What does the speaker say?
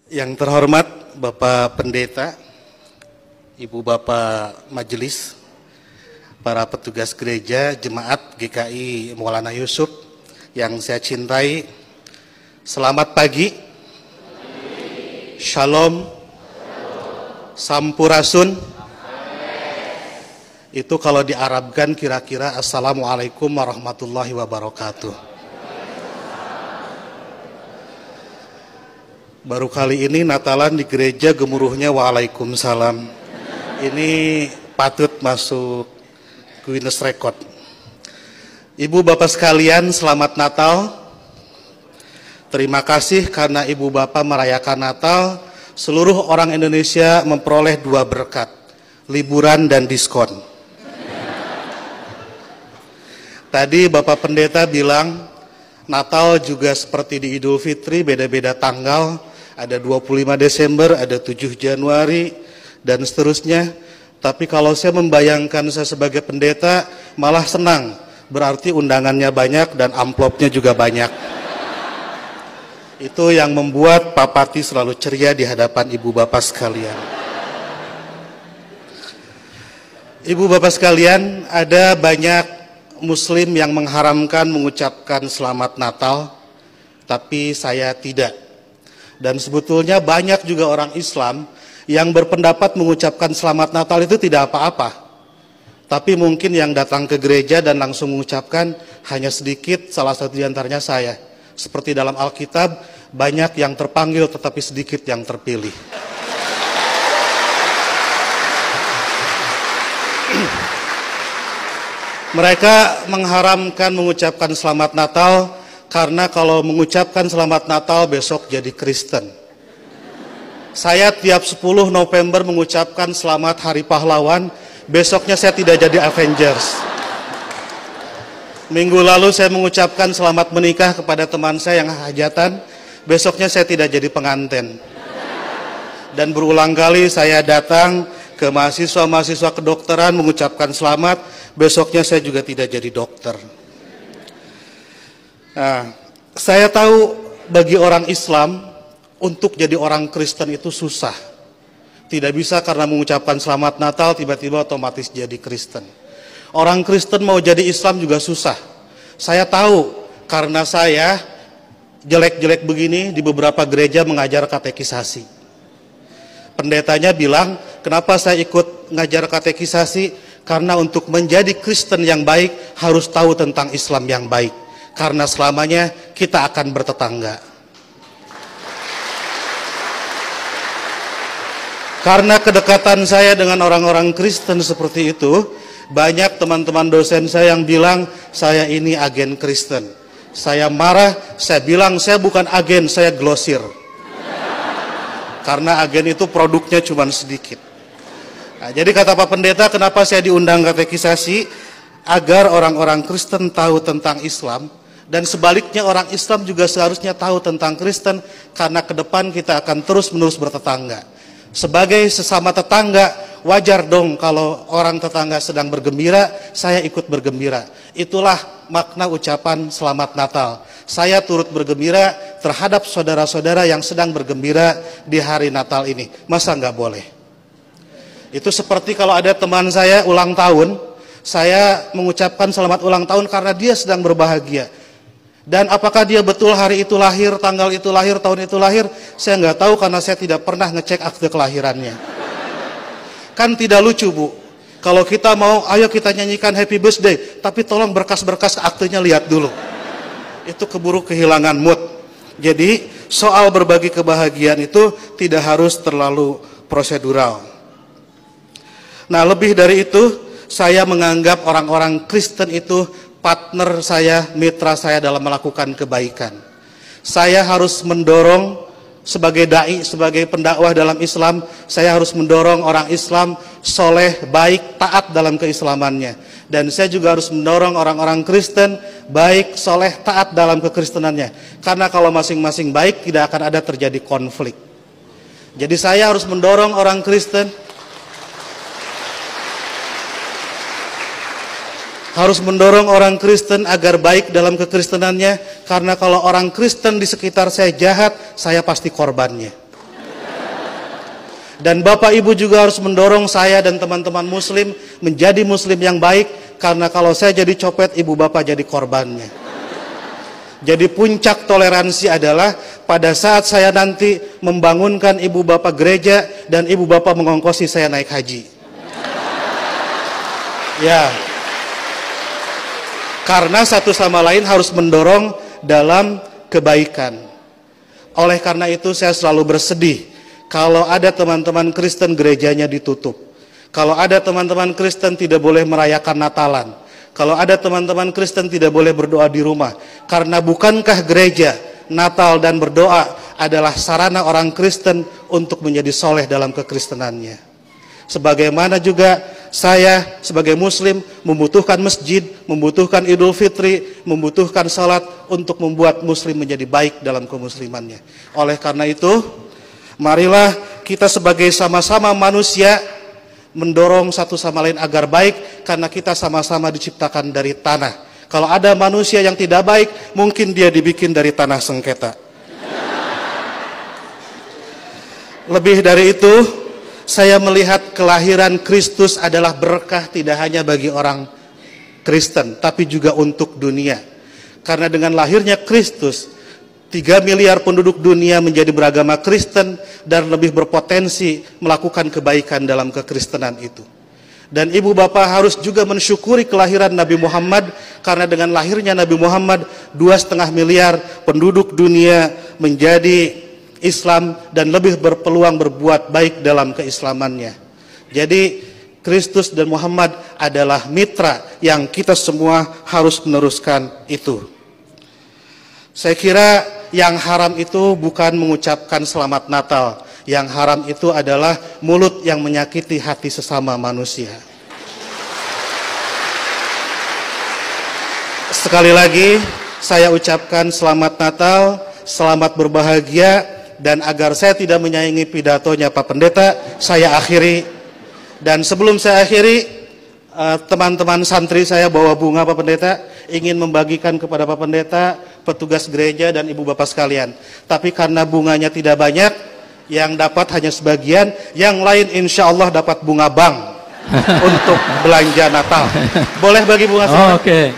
Yang terhormat Bapak Pendeta, Ibu Bapak Majelis, para petugas gereja, jemaat GKI Maulana Yusuf yang saya cintai, selamat pagi, Shalom, Sampurasun. Itu kalau diarabkan kira-kira Assalamualaikum warahmatullahi wabarakatuh. Baru kali ini Natalan di gereja gemuruhnya Waalaikumsalam. Ini patut masuk Guinness Record. Ibu bapak sekalian, selamat Natal. Terima kasih karena ibu bapak merayakan Natal. Seluruh orang Indonesia memperoleh 2 berkat, liburan dan diskon. Tadi Bapak Pendeta bilang Natal juga seperti di Idul Fitri, beda-beda tanggal. Ada 25 Desember, ada 7 Januari, dan seterusnya. Tapi kalau saya membayangkan saya sebagai pendeta, malah senang. Berarti undangannya banyak dan amplopnya juga banyak. Itu yang membuat Pak Pati selalu ceria di hadapan ibu bapak sekalian. Ibu bapak sekalian, ada banyak Muslim yang mengharamkan mengucapkan selamat Natal, tapi saya tidak. Dan sebetulnya banyak juga orang Islam yang berpendapat mengucapkan selamat Natal itu tidak apa-apa. Tapi mungkin yang datang ke gereja dan langsung mengucapkan hanya sedikit, salah satu di antaranya saya. Seperti dalam Alkitab, banyak yang terpanggil tetapi sedikit yang terpilih. Mereka mengharamkan mengucapkan selamat Natal karena kalau mengucapkan selamat Natal besok jadi Kristen. Saya tiap 10 November mengucapkan selamat Hari Pahlawan, besoknya saya tidak jadi Avengers. Minggu lalu saya mengucapkan selamat menikah kepada teman saya yang hajatan, besoknya saya tidak jadi pengantin. Dan berulang kali saya datang ke mahasiswa-mahasiswa kedokteran mengucapkan selamat, besoknya saya juga tidak jadi dokter. Nah, saya tahu bagi orang Islam untuk jadi orang Kristen itu susah. Tidak bisa karena mengucapkan selamat Natal tiba-tiba otomatis jadi Kristen. Orang Kristen mau jadi Islam juga susah. Saya tahu karena saya jelek-jelek begini di beberapa gereja mengajar katekisasi. Pendetanya bilang, kenapa saya ikut ngajar katekisasi? Karena untuk menjadi Kristen yang baik harus tahu tentang Islam yang baik. Karena selamanya kita akan bertetangga. Karena kedekatan saya dengan orang-orang Kristen seperti itu, banyak teman-teman dosen saya yang bilang, saya ini agen Kristen. Saya marah, saya bilang, saya bukan agen, saya glosir. Karena agen itu produknya cuma sedikit. Nah, jadi kata Pak Pendeta, kenapa saya diundang katekisasi? Agar orang-orang Kristen tahu tentang Islam, dan sebaliknya orang Islam juga seharusnya tahu tentang Kristen, karena ke depan kita akan terus-menerus bertetangga. Sebagai sesama tetangga, wajar dong kalau orang tetangga sedang bergembira, saya ikut bergembira. Itulah makna ucapan selamat Natal. Saya turut bergembira terhadap saudara-saudara yang sedang bergembira di hari Natal ini. Masa nggak boleh? Itu seperti kalau ada teman saya ulang tahun, saya mengucapkan selamat ulang tahun karena dia sedang berbahagia. Dan apakah dia betul hari itu lahir, tanggal itu lahir, tahun itu lahir, saya nggak tahu karena saya tidak pernah ngecek akte kelahirannya. Kan tidak lucu, Bu. Kalau kita mau, ayo kita nyanyikan happy birthday, tapi tolong berkas-berkas aktenya lihat dulu. Itu keburu kehilangan mood. Jadi soal berbagi kebahagiaan itu tidak harus terlalu prosedural. Nah, lebih dari itu, saya menganggap orang-orang Kristen itu partner saya, mitra saya dalam melakukan kebaikan. Saya harus mendorong sebagai dai, sebagai pendakwah dalam Islam, saya harus mendorong orang Islam soleh, baik, taat dalam keislamannya. Dan saya juga harus mendorong orang-orang Kristen baik, soleh, taat dalam kekristenannya. Karena kalau masing-masing baik, tidak akan ada terjadi konflik. Jadi saya harus mendorong orang Kristen harus mendorong orang Kristen agar baik dalam kekristenannya, karena kalau orang Kristen di sekitar saya jahat, saya pasti korbannya. Dan Bapak Ibu juga harus mendorong saya dan teman-teman muslim menjadi muslim yang baik, karena kalau saya jadi copet, Ibu Bapak jadi korbannya. Jadi puncak toleransi adalah pada saat saya nanti membangunkan Ibu Bapak gereja dan Ibu Bapak mengongkosi saya naik haji. Ya. Karena satu sama lain harus mendorong dalam kebaikan. Oleh karena itu saya selalu bersedih kalau ada teman-teman Kristen gerejanya ditutup. Kalau ada teman-teman Kristen tidak boleh merayakan Natalan. Kalau ada teman-teman Kristen tidak boleh berdoa di rumah. Karena bukankah gereja, Natal dan berdoa adalah sarana orang Kristen untuk menjadi soleh dalam kekristenannya. Sebagaimana juga saya sebagai muslim membutuhkan masjid, membutuhkan Idul Fitri, membutuhkan salat untuk membuat muslim menjadi baik dalam kemuslimannya. Oleh karena itu, marilah kita sebagai sama-sama manusia mendorong satu sama lain agar baik, karena kita sama-sama diciptakan dari tanah. Kalau ada manusia yang tidak baik, mungkin dia dibikin dari tanah sengketa. Lebih dari itu, saya melihat kelahiran Kristus adalah berkah tidak hanya bagi orang Kristen, tapi juga untuk dunia. Karena dengan lahirnya Kristus, 3 miliar penduduk dunia menjadi beragama Kristen dan lebih berpotensi melakukan kebaikan dalam kekristenan itu. Dan Ibu Bapak harus juga mensyukuri kelahiran Nabi Muhammad, karena dengan lahirnya Nabi Muhammad 2,5 miliar penduduk dunia menjadi Islam dan lebih berpeluang berbuat baik dalam keislamannya. Jadi Kristus dan Muhammad adalah mitra yang kita semua harus meneruskan itu. Saya kira yang haram itu bukan mengucapkan selamat Natal. Yang haram itu adalah mulut yang menyakiti hati sesama manusia. Sekali lagi saya ucapkan selamat Natal, selamat berbahagia. Dan agar saya tidak menyaingi pidatonya Pak Pendeta, saya akhiri. Dan sebelum saya akhiri, teman-teman santri saya bawa bunga Pak Pendeta, ingin membagikan kepada Pak Pendeta, petugas gereja dan Ibu Bapak sekalian. Tapi karena bunganya tidak banyak, yang dapat hanya sebagian, yang lain insya Allah dapat bunga bank untuk belanja Natal. Boleh bagi bunga saya? Oke.